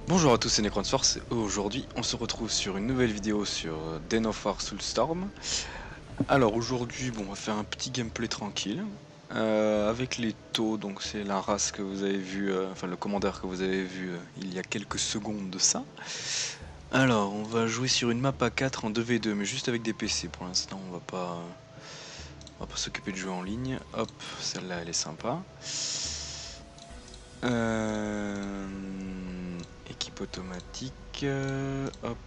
Bonjour à tous, c'est Necronsforce et aujourd'hui on se retrouve sur une nouvelle vidéo sur Den of War Soulstorm. Alors aujourd'hui on va faire un petit gameplay tranquille avec les taux, donc c'est la race que vous avez vu, enfin le commandeur que vous avez vu il y a quelques secondes de ça. Alors on va jouer sur une map à 4 en 2v2 mais juste avec des PC pour l'instant, on va pas s'occuper de jouer en ligne. Hop, celle-là elle est sympa. Équipe automatique, hop.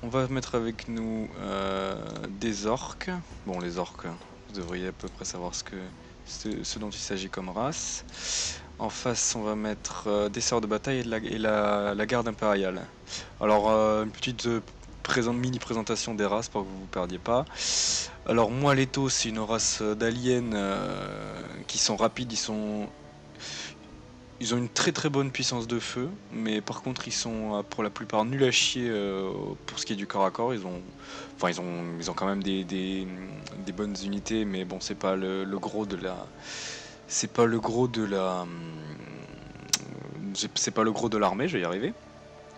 On va mettre avec nous des orques. Bon, les orques, vous devriez à peu près savoir ce dont il s'agit comme race. En face, on va mettre des sœurs de bataille et la garde impériale. Alors, une petite mini présentation des races pour que vous ne vous perdiez pas. Alors, moi, Leto, c'est une race d'aliens qui sont rapides, ils ont une très bonne puissance de feu, mais par contre ils sont pour la plupart nuls à chier pour ce qui est du corps à corps. Ils ont quand même des bonnes unités, mais bon, c'est pas le gros de la, c'est pas le gros de la, c'est pas le gros de l'armée. Je vais y arriver.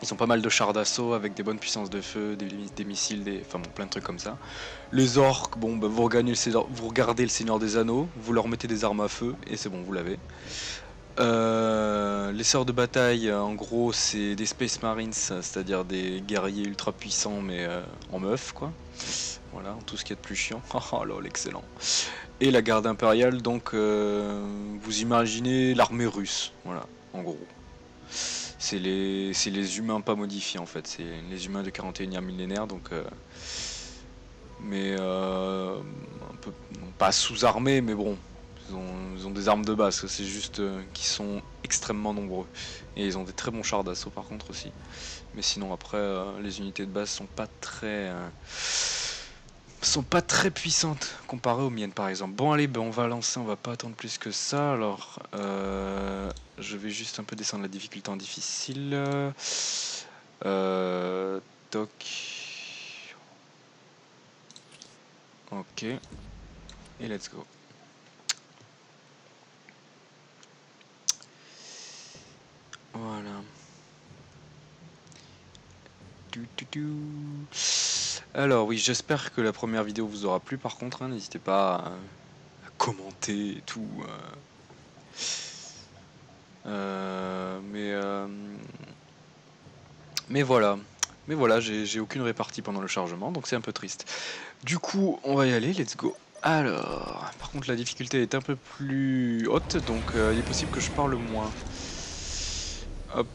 Ils ont pas mal de chars d'assaut avec des bonnes puissances de feu, des missiles, enfin bon, plein de trucs comme ça. Les orques, bon, bah, vous regardez le Seigneur des Anneaux, vous leur mettez des armes à feu et c'est bon, vous l'avez. Les sœurs de bataille, en gros, c'est des Space Marines, c'est-à-dire des guerriers ultra puissants, mais en meuf, quoi. Voilà, tout ce qu'il y a de plus chiant. Oh là, l'excellent. Et la garde impériale, donc, vous imaginez l'armée russe, voilà, en gros. C'est les humains pas modifiés, en fait. C'est les humains de 41e millénaire, donc... un peu, pas sous-armés, mais bon... Ils ont des armes de base, c'est juste qu'ils sont extrêmement nombreux. Et ils ont des très bons chars d'assaut par contre aussi. Mais sinon après, les unités de base sont pas très puissantes comparées aux miennes par exemple. Bon allez, ben, on va lancer, on va pas attendre plus que ça. Alors, je vais juste un peu descendre la difficulté en difficile. Toc. Ok. Et let's go. Voilà. Alors oui, j'espère que la première vidéo vous aura plu par contre, hein, n'hésitez pas à commenter et tout. Mais voilà, j'ai aucune répartie pendant le chargement, donc c'est un peu triste. Du coup, on va y aller, let's go. Alors, par contre la difficulté est un peu plus haute, donc il est possible que je parle moins. Hop.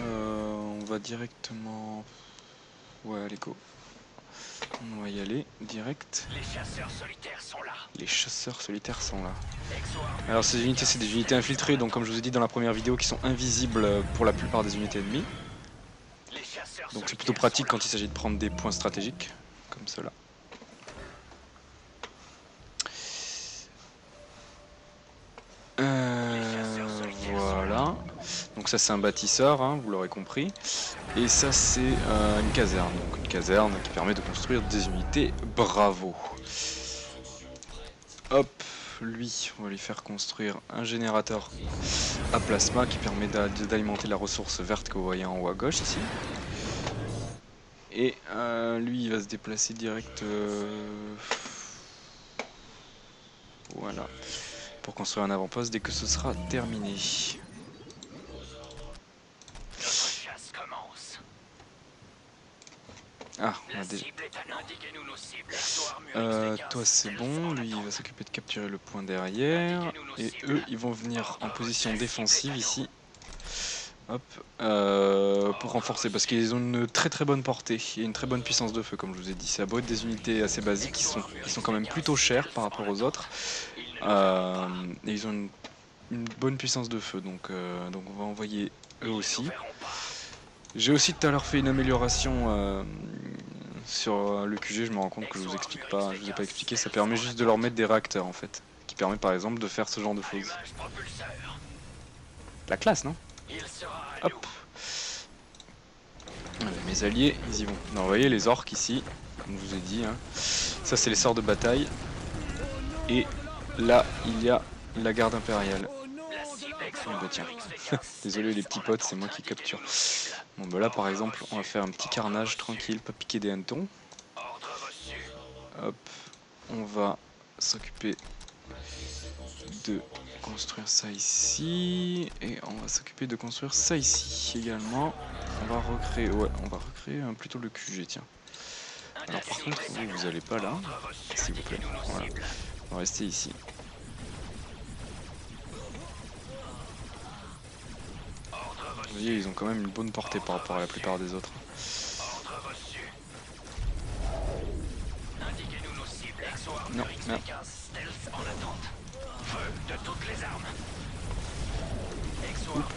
On va directement... Ouais, allez go. On va y aller, direct. Les chasseurs solitaires sont là. Les chasseurs solitaires sont là. Alors ces unités, c'est des unités infiltrées, donc comme je vous ai dit dans la première vidéo, qui sont invisibles pour la plupart des unités ennemies. Donc c'est plutôt pratique quand il s'agit de prendre des points stratégiques, comme cela. Voilà. Donc ça c'est un bâtisseur, hein, vous l'aurez compris. Et ça c'est une caserne. Donc une caserne qui permet de construire des unités Bravo. Hop, lui, on va lui faire construire un générateur à plasma qui permet d'alimenter la ressource verte que vous voyez en haut à gauche ici. Et lui il va se déplacer direct voilà, pour construire un avant-poste dès que ce sera terminé. Ah, on a déjà... toi c'est bon, lui il va s'occuper de capturer le point derrière. Et eux ils vont venir en position défensive ici. Hop, pour renforcer, parce qu'ils ont une très bonne portée et une très bonne puissance de feu, comme je vous ai dit. Ça a beau être des unités assez basiques, qui sont quand même plutôt chères par rapport aux autres. Et ils ont une bonne puissance de feu, donc on va envoyer eux aussi. J'ai aussi tout à l'heure fait une amélioration sur le QG, je me rends compte que je vous explique pas, je vous ai pas expliqué, ça permet juste de leur mettre des réacteurs en fait, qui permet par exemple de faire ce genre de choses. La classe, non? Hop. Mes alliés, ils y vont. Non, vous voyez les orques ici, comme je vous ai dit, hein. Ça c'est les sorts de bataille. Et là, il y a la garde impériale. bah tiens, désolé les petits potes, c'est moi qui capture. Bon bah là par exemple, on va faire un petit carnage tranquille, pas piquer des hannetons. Hop, on va s'occuper de construire ça ici, et on va s'occuper de construire ça ici également. On va recréer, plutôt le QG, tiens. Alors par contre, vous allez pas là, s'il vous plaît. Voilà, on va rester ici. Vous voyez, ils ont quand même une bonne portée par rapport à la plupart des autres. Non, merde. Oups,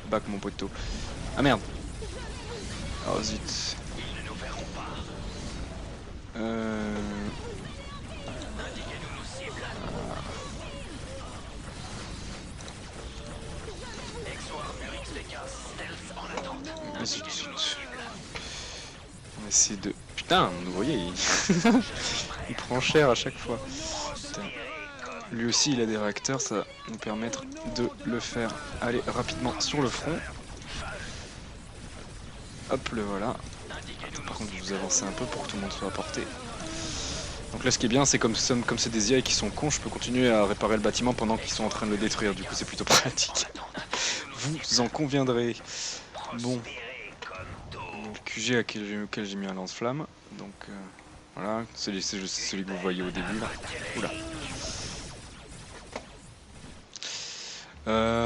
back mon poteau. Ah merde. Oh zut. Zut. On va essayer de... Putain, vous voyez, il prend cher à chaque fois. Putain. Lui aussi il a des réacteurs, ça va nous permettre de le faire aller rapidement sur le front. Hop, le voilà. Attends, par contre vous avancez un peu pour que tout le monde soit à portée. Donc là ce qui est bien c'est comme c'est des IA qui sont cons, je peux continuer à réparer le bâtiment pendant qu'ils sont en train de le détruire, du coup c'est plutôt pratique. Vous en conviendrez. Bon. Le QG auquel j'ai mis un lance-flamme. Donc voilà, c'est celui que vous voyez au début là. Oula.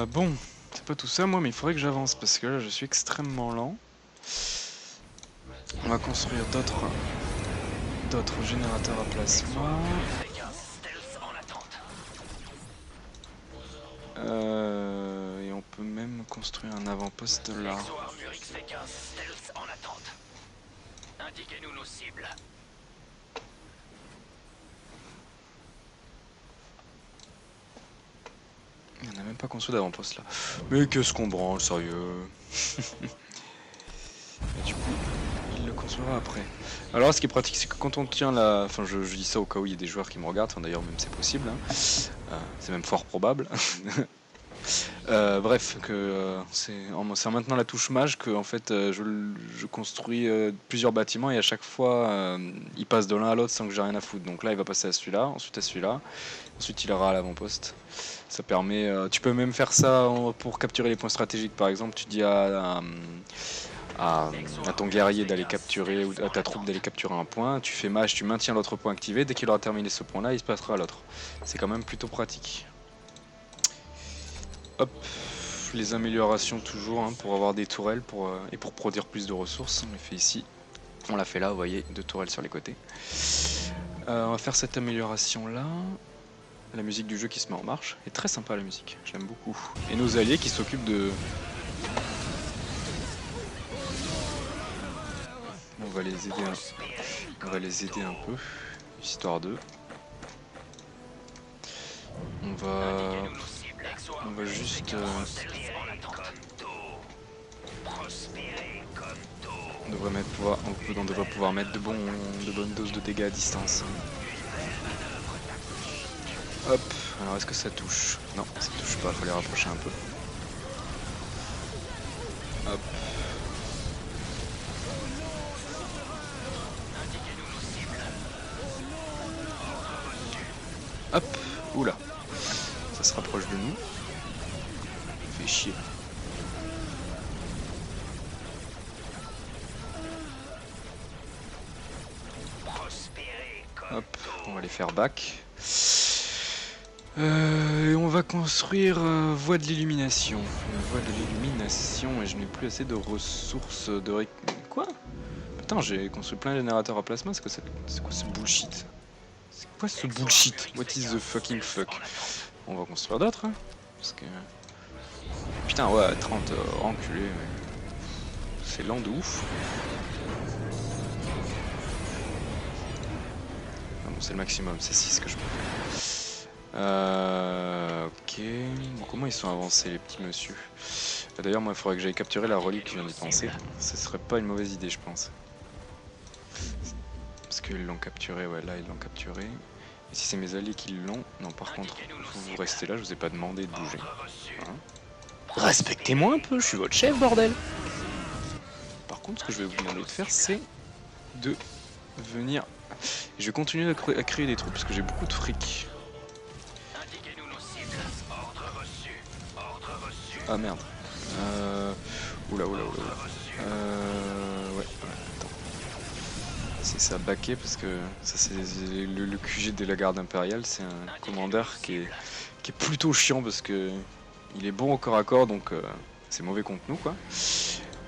Bon, c'est pas tout ça moi, mais il faudrait que j'avance parce que là je suis extrêmement lent. On va construire d'autres générateurs à plasma. Et on peut même construire un avant-poste là. Indiquez-nous nos cibles. On n'a même pas construit d'avant-poste là. Mais qu'est-ce qu'on branle, sérieux. Et du coup, il le construira après. Alors ce qui est pratique, c'est que quand on tient la... Enfin, je dis ça au cas où il y a des joueurs qui me regardent, enfin, d'ailleurs même c'est possible. Hein. C'est même fort probable. Bref, que c'est en maintenant la touche mage que en fait je construis plusieurs bâtiments et à chaque fois il passe de l'un à l'autre sans que j'ai rien à foutre. Donc là il va passer à celui-là, ensuite à celui-là, ensuite il ira à l'avant-poste. Ça permet, tu peux même faire ça pour capturer les points stratégiques. Par exemple, tu dis à ton guerrier d'aller capturer, ou à ta troupe d'aller capturer un point, tu fais mage, tu maintiens l'autre point activé, dès qu'il aura terminé ce point là il se passera à l'autre. C'est quand même plutôt pratique. Hop, les améliorations toujours hein, pour avoir des tourelles et pour produire plus de ressources. On les fait ici, on l'a fait là, vous voyez, 2 tourelles sur les côtés. On va faire cette amélioration là. La musique du jeu qui se met en marche. est très sympa la musique, j'aime beaucoup. Et nos alliés qui s'occupent de... On va les aider un peu, histoire d'eux. On va juste... on devrait pouvoir mettre de bonnes doses de dégâts à distance. Hop, alors est-ce que ça touche? Non, ça touche pas, faut les rapprocher un peu. Hop. Hop, oula. Ça se rapproche de nous. Fait chier. Hop, on va les faire back. Et on va construire voie de l'illumination. Voie de l'illumination, et je n'ai plus assez de ressources de... Quoi? Putain, j'ai construit plein de générateurs à plasma, c'est quoi ce bullshit? C'est quoi ce bullshit? What is the fucking fuck? On va construire d'autres, hein? Parce que... Putain, ouais, 30 enculés, mais... C'est lent de ouf. Ah bon, c'est le maximum, c'est 6 que je peux faire. Ok, bon, comment ils sont avancés les petits monsieur? D'ailleurs moi il faudrait que j'aille capturer la relique, je viens d'y penser. Ce serait pas une mauvaise idée je pense. Parce qu'ils l'ont capturé, ouais là ils l'ont capturé. Et si c'est mes alliés qui l'ont... Non, par contre, vous restez là, je vous ai pas demandé de bouger. Hein. Respectez-moi un peu, je suis votre chef, bordel. Par contre, ce que je vais vous demander de faire, c'est de venir... Je vais continuer à créer des troupes, parce que j'ai beaucoup de fric. Ah merde. Oula. Ouais, attends. C'est ça, baquer, parce que ça c'est le QG de la garde impériale, c'est un commandeur qui est plutôt chiant, parce que il est bon au corps à corps, donc c'est mauvais contre nous, quoi.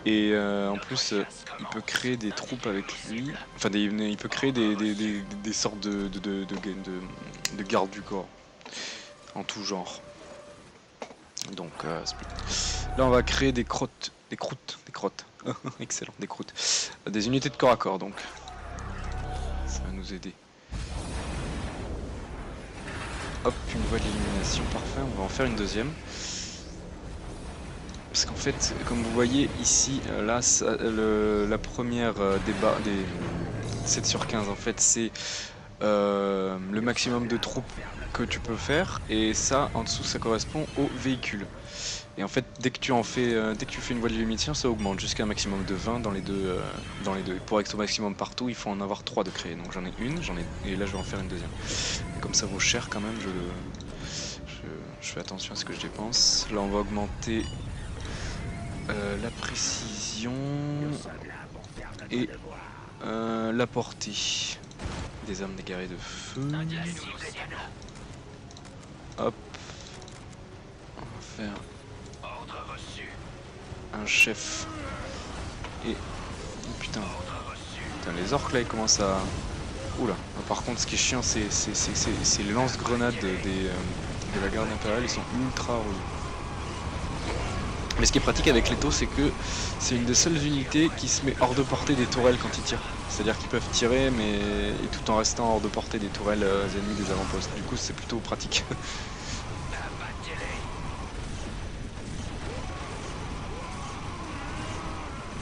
Et en plus, il peut créer des troupes avec lui, enfin il peut créer des sortes de garde du corps, en tout genre. Donc là on va créer des crottes, excellent, des croûtes, des unités de corps à corps, donc ça va nous aider. Hop, une voie d'élimination, parfait, on va en faire une deuxième. Parce qu'en fait, comme vous voyez ici, là, la première des 7 sur 15, en fait, c'est le maximum de troupes que tu peux faire, et ça, en dessous, ça correspond au véhicule. Et en fait, dès que tu fais une voie d'élimination, ça augmente jusqu'à un maximum de 20 dans les deux. Pour être au maximum partout, il faut en avoir 3 de créer. Donc j'en ai une, et là je vais en faire une deuxième. Et comme ça vaut cher quand même, je fais attention à ce que je dépense. Là on va augmenter la précision et la portée des armes des guerriers de feu. Hop, on va faire un chef et putain, les orques là ils commencent à... Oula, par contre ce qui est chiant c'est les lance-grenades de la garde impériale, ils sont ultra relous. Mais ce qui est pratique avec l'étau, c'est que c'est une des seules unités qui se met hors de portée des tourelles quand ils tirent. C'est-à-dire qu'ils peuvent tirer, mais et tout en restant hors de portée des tourelles ennemies des avant-postes. Du coup, c'est plutôt pratique.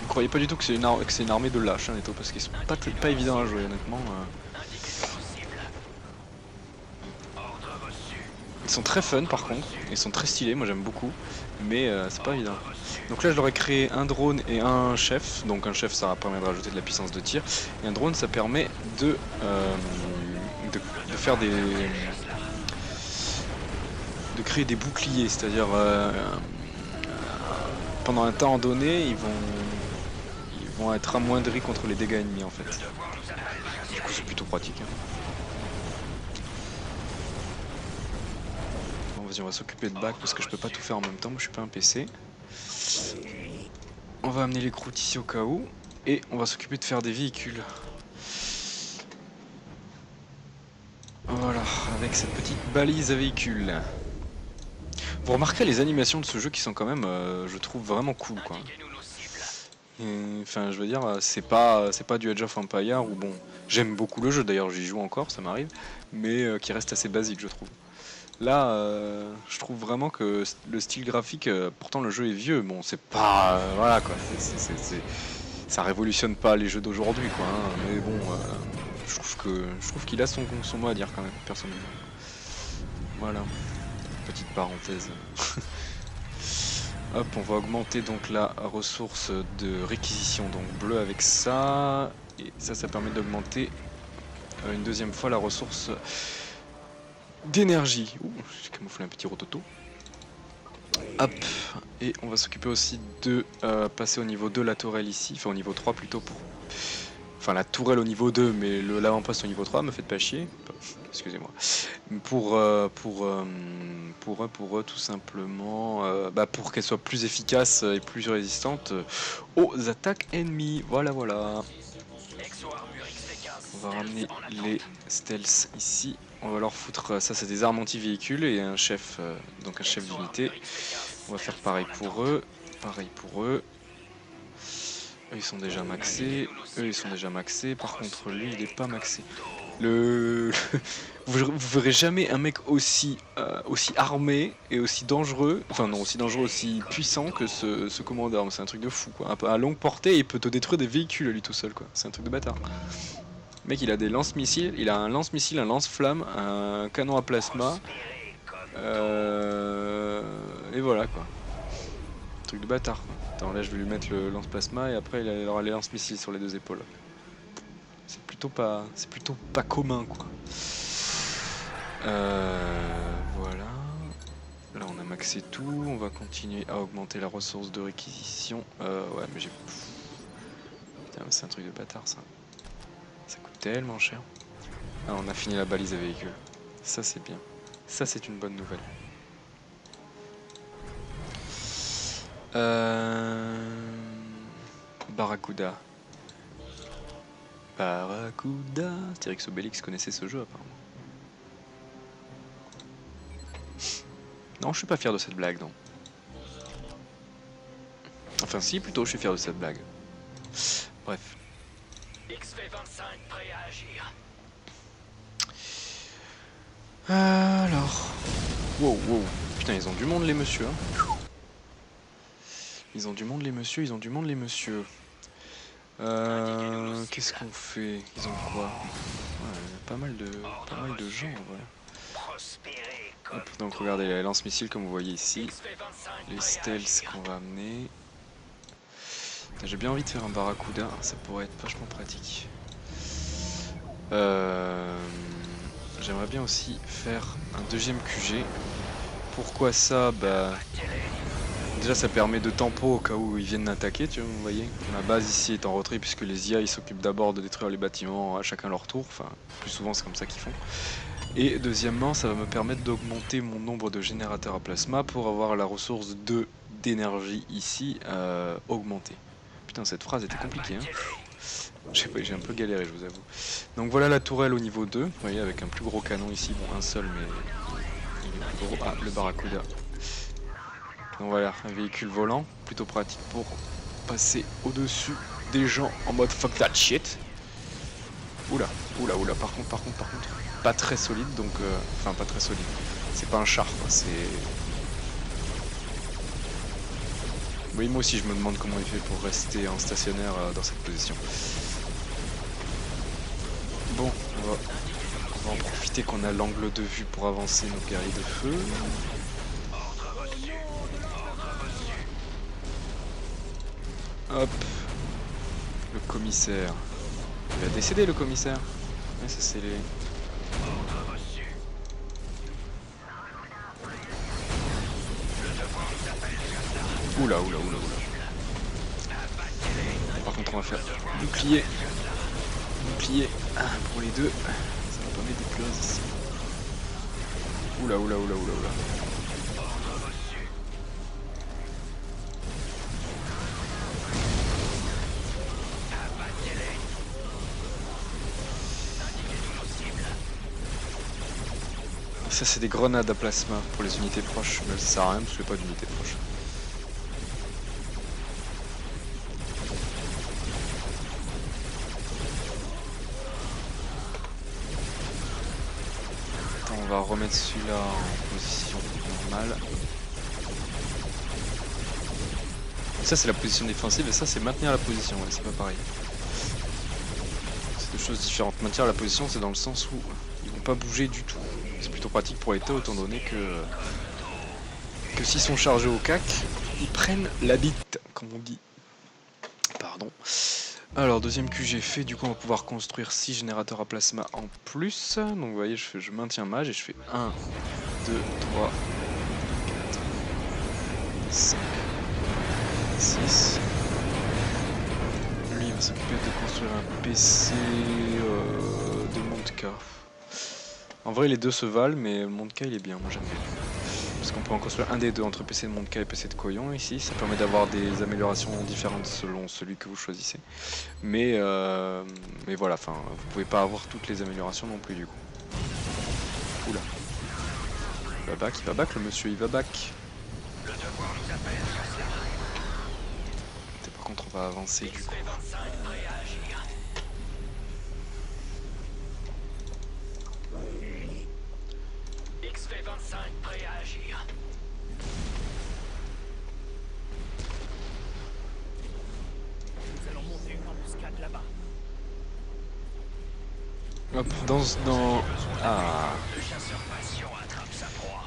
Vous croyez pas du tout que c'est une armée de lâches, hein, l'étau, parce qu'ils sont pas évidents à jouer, honnêtement. Ils sont très fun par contre, ils sont très stylés, moi j'aime beaucoup, mais c'est pas évident. Donc là je leur ai créé un drone et un chef, donc un chef ça permet de rajouter de la puissance de tir, et un drone ça permet de faire de créer des boucliers, c'est-à-dire pendant un temps donné ils vont être amoindris contre les dégâts ennemis en fait. Du coup c'est plutôt pratique. Hein. On va s'occuper de bac parce que je peux pas tout faire en même temps, moi je suis pas un PC. On va amener les croûtes ici au cas où, et on va s'occuper de faire des véhicules. Voilà, avec cette petite balise à véhicules. Vous remarquez les animations de ce jeu qui sont quand même, je trouve vraiment cool quoi. Enfin je veux dire, c'est pas du Age of Empires où bon, j'aime beaucoup le jeu d'ailleurs, j'y joue encore, ça m'arrive, mais qui reste assez basique je trouve. Là, je trouve vraiment que le style graphique, pourtant le jeu est vieux, bon c'est pas... voilà quoi, ça révolutionne pas les jeux d'aujourd'hui quoi, hein, mais bon, je trouve qu'il a son mot à dire quand même, personnellement. Voilà, petite parenthèse. Hop, on va augmenter donc la ressource de réquisition, donc bleu avec ça, et ça permet d'augmenter une deuxième fois la ressource d'énergie. Ouh, j'ai camouflé un petit rototo. Hop, et on va s'occuper aussi de passer au niveau 2 la tourelle ici, enfin au niveau 3 plutôt pour... Enfin la tourelle au niveau 2 mais l'avant-poste au niveau 3, me faites pas chier, excusez-moi. Pour tout simplement, pour qu'elle soit plus efficace et plus résistante aux attaques ennemies, voilà. On va ramener les stealths ici. On va leur foutre, ça c'est des armes anti-véhicules et un chef, donc un chef d'unité. On va faire pareil pour eux. Eux ils sont déjà maxés. Par contre lui il est pas maxé. Vous verrez jamais un mec aussi armé et aussi dangereux, enfin non aussi dangereux, aussi puissant que ce commandeur. C'est un truc de fou quoi. À longue portée il peut te détruire des véhicules lui tout seul quoi. C'est un truc de bâtard. Le mec il a des lance-missiles, il a un lance-missile, un lance-flamme, un canon à plasma. Et voilà quoi. Truc de bâtard quoi. Attends, là je vais lui mettre le lance-plasma et après il aura les lance-missiles sur les deux épaules. C'est plutôt pas commun quoi. Voilà. Là on a maxé tout, on va continuer à augmenter la ressource de réquisition. Ouais mais j'ai... Putain, c'est un truc de bâtard ça. Ça coûte tellement cher. Ah, on a fini la balise à véhicule. Ça c'est bien. Ça c'est une bonne nouvelle. Barracuda. Barracuda. Astérix Obélix connaissait ce jeu apparemment. Non, je suis pas fier de cette blague, non. Enfin si, plutôt je suis fier de cette blague. Bref. XV-25 prêt à agir. Alors... Wow, wow. Putain, ils ont du monde les messieurs. Hein. Ils ont du monde les messieurs, ils ont du monde les messieurs. Qu'est-ce qu'on fait? Ils ont quoi? Ouais, pas mal de gens en vrai. Hop, donc regardez les lance-missiles comme vous voyez ici. Les stealths qu'on va amener. J'ai bien envie de faire un barracuda, ça pourrait être vachement pratique. J'aimerais bien aussi faire un deuxième QG. Pourquoi ça? Bah, déjà ça permet de tempo au cas où ils viennent attaquer, tu vois, vous voyez. Ma base ici est en retrait puisque les IA ils s'occupent d'abord de détruire les bâtiments à chacun leur tour, enfin plus souvent c'est comme ça qu'ils font. Et deuxièmement ça va me permettre d'augmenter mon nombre de générateurs à plasma pour avoir la ressource d'énergie ici augmentée. Putain cette phrase était compliquée hein. J'ai un peu galéré je vous avoue. Donc voilà la tourelle au niveau 2, vous voyez avec un plus gros canon ici, bon un seul mais il est plus gros. Ah le barracuda. Donc voilà, un véhicule volant, plutôt pratique pour passer au-dessus des gens en mode fuck that shit. Oula, oula, oula, par contre, pas très solide, donc... Enfin, pas très solide. C'est pas un char, quoi, c'est... Oui, moi aussi, je me demande comment il fait pour rester en stationnaire dans cette position. Bon, on va en profiter qu'on a l'angle de vue pour avancer nos guerriers de feu. Hop. Le commissaire. Il a décédé, le commissaire. Ouais, ça c'est les... Oula, oula, oula, oula. Par contre, on va faire bouclier. Bouclier pour les deux. Ça va pas mettre des clauses ici. Oula, oula, oula, oula, oula. Ça c'est des grenades à plasma pour les unités proches, mais ça sert à rien parce que pas d'unités proches. Attends, on va remettre celui-là en position normale. Ça c'est la position défensive et ça c'est maintenir la position, ouais, c'est pas pareil. C'est deux choses différentes. Maintenir la position c'est dans le sens où ils vont pas bouger du tout. C'est plutôt pratique pour l'état étant donné que s'ils sont chargés au cac, ils prennent la bite, comme on dit. Pardon. Alors deuxième QG fait, du coup on va pouvoir construire 6 générateurs à plasma en plus. Donc vous voyez je maintiens mage et je fais 1, 2, 3, 4, 5, 6. Lui il va s'occuper de construire un PC de Montka. En vrai les deux se valent mais Montka il est bien, moi j'aime bien. Parce qu'on peut en construire un des deux entre PC de Montka et PC de Koyon ici. Ça permet d'avoir des améliorations différentes selon celui que vous choisissez. Mais voilà, enfin vous pouvez pas avoir toutes les améliorations non plus du coup. Oula. Il va back le monsieur, il va back. Par contre on va avancer du coup. XV-25 prêt à agir. Nous allons monter une embuscade là-bas. Hop, Ah,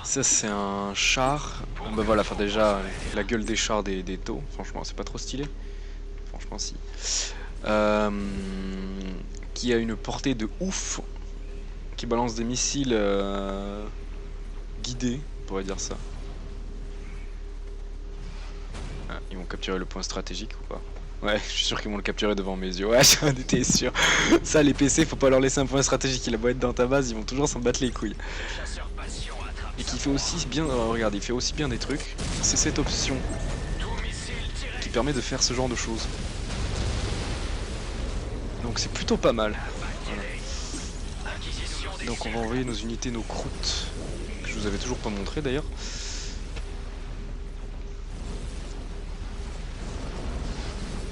ça c'est un char. Bah voilà, enfin déjà, la gueule des chars des taux, franchement, c'est pas trop stylé. Franchement, si. Qui a une portée de ouf, qui balance des missiles guidés, on pourrait dire ça. Ah, ils vont capturer le point stratégique ou pas? Ouais, je suis sûr qu'ils vont le capturer devant mes yeux. Ouais, j'en étais sûr. Ça, les PC, faut pas leur laisser un point stratégique. Il a beau être dans ta base, ils vont toujours s'en battre les couilles. Et qui fait aussi bien, regarde, il fait aussi bien des trucs. C'est cette option qui permet de faire ce genre de choses. Donc c'est plutôt pas mal. Voilà. Donc on va envoyer nos unités, nos croûtes, que je vous avais toujours pas montré d'ailleurs.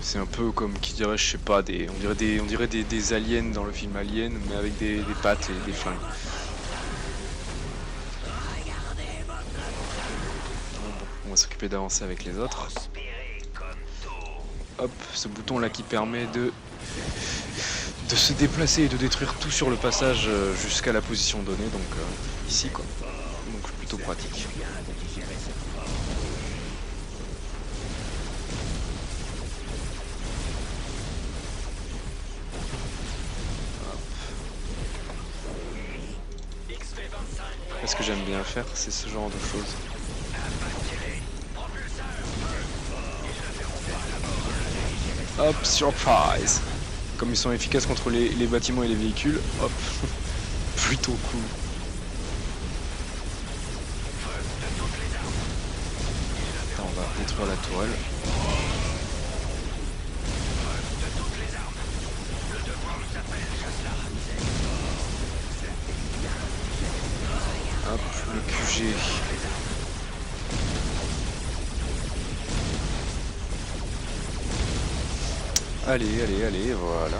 C'est un peu comme, qui dirait, je sais pas, on dirait des aliens dans le film Alien, mais avec des pattes et des flingues. Bon, on va s'occuper d'avancer avec les autres. Hop, ce bouton là qui permet de se déplacer et de détruire tout sur le passage jusqu'à la position donnée, donc ici quoi. Donc plutôt pratique. Et ce que j'aime bien faire, c'est ce genre de choses. Hop, surprise! Comme ils sont efficaces contre les bâtiments et les véhicules, hop, plutôt cool. Attends, on va détruire la tourelle. Hop, le QG. Allez, allez, allez, voilà.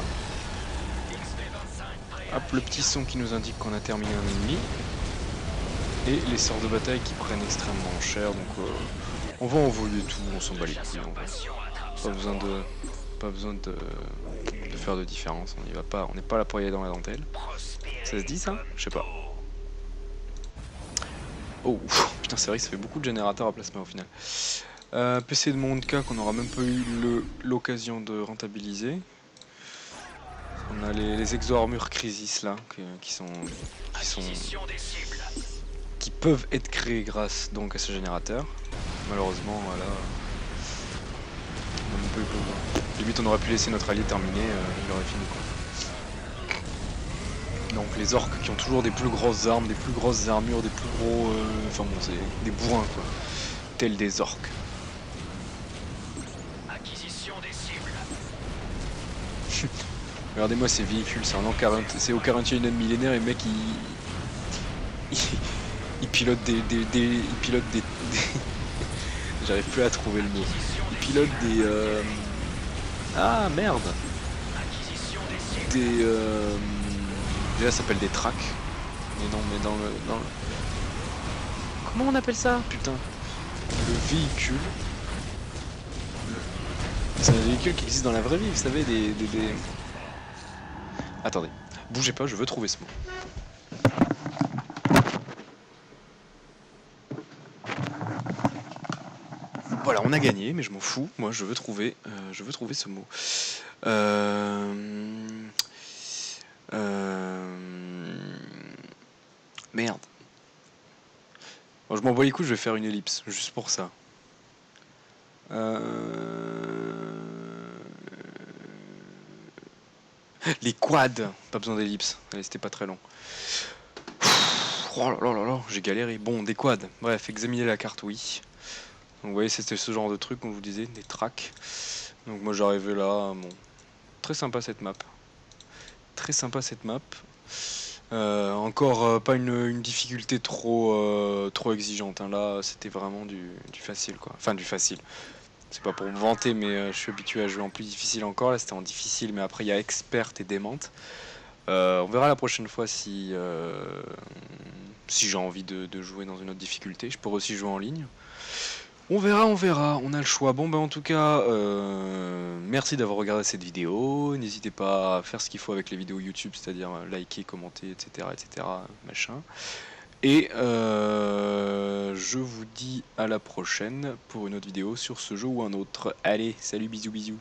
Hop, le petit son qui nous indique qu'on a terminé un ennemi. Et les sorts de bataille qui prennent extrêmement cher, donc on va envoyer tout, on s'en bat les couilles. Pas besoin de faire de différence, on n'y va pas, on n'est pas là pour y aller dans la dentelle. Ça se dit ça? Je sais pas. Oh, putain, c'est vrai que ça fait beaucoup de générateurs à placement au final. PC de mon cas qu'on n'aura même pas eu l'occasion de rentabiliser. On a les exo-armures Crisis là, qui peuvent être créés grâce donc à ce générateur. Malheureusement, voilà, on a même pas eu besoin. Limite, on aurait pu laisser notre allié terminer, il aurait fini quoi. Donc les orques qui ont toujours des plus grosses armes, des plus grosses armures, des plus gros... enfin bon, c'est des bourrins quoi. Tels des orques. Regardez-moi ces véhicules, c'est au 41e millénaire et mec il pilote il pilote des j'arrive plus à trouver le mot. Il pilote des ah merde. Déjà ça s'appelle des tracks. Mais non, mais dans le comment on appelle ça? Putain. Le véhicule. C'est un véhicule qui existe dans la vraie vie, vous savez, des... Attendez, bougez pas, je veux trouver ce mot. Voilà, on a gagné, mais je m'en fous. Moi, je veux trouver ce mot. Merde. Bon, je m'en bats les couilles, je vais faire une ellipse, juste pour ça. Les quads. Pas besoin d'ellipse. Allez, c'était pas très long. Oh là là là là, j'ai galéré. Bon, des quads. Bref, examiner la carte, oui. Donc vous voyez, c'était ce genre de truc, comme je vous disais, des tracks. Donc moi j'arrivais là, bon. Très sympa cette map. Très sympa cette map. Encore pas une difficulté trop exigeante. Hein. Là, c'était vraiment du facile, quoi. Enfin, du facile. C'est pas pour me vanter, mais je suis habitué à jouer en plus difficile encore. Là, c'était en difficile, mais après, il y a expert et démente. On verra la prochaine fois si j'ai envie de jouer dans une autre difficulté. Je pourrais aussi jouer en ligne. On verra, on a le choix. Bon bah en tout cas, merci d'avoir regardé cette vidéo. N'hésitez pas à faire ce qu'il faut avec les vidéos YouTube, c'est-à-dire liker, commenter, etc. Machin. Et je vous dis à la prochaine pour une autre vidéo sur ce jeu ou un autre. Allez, salut, bisous bisous.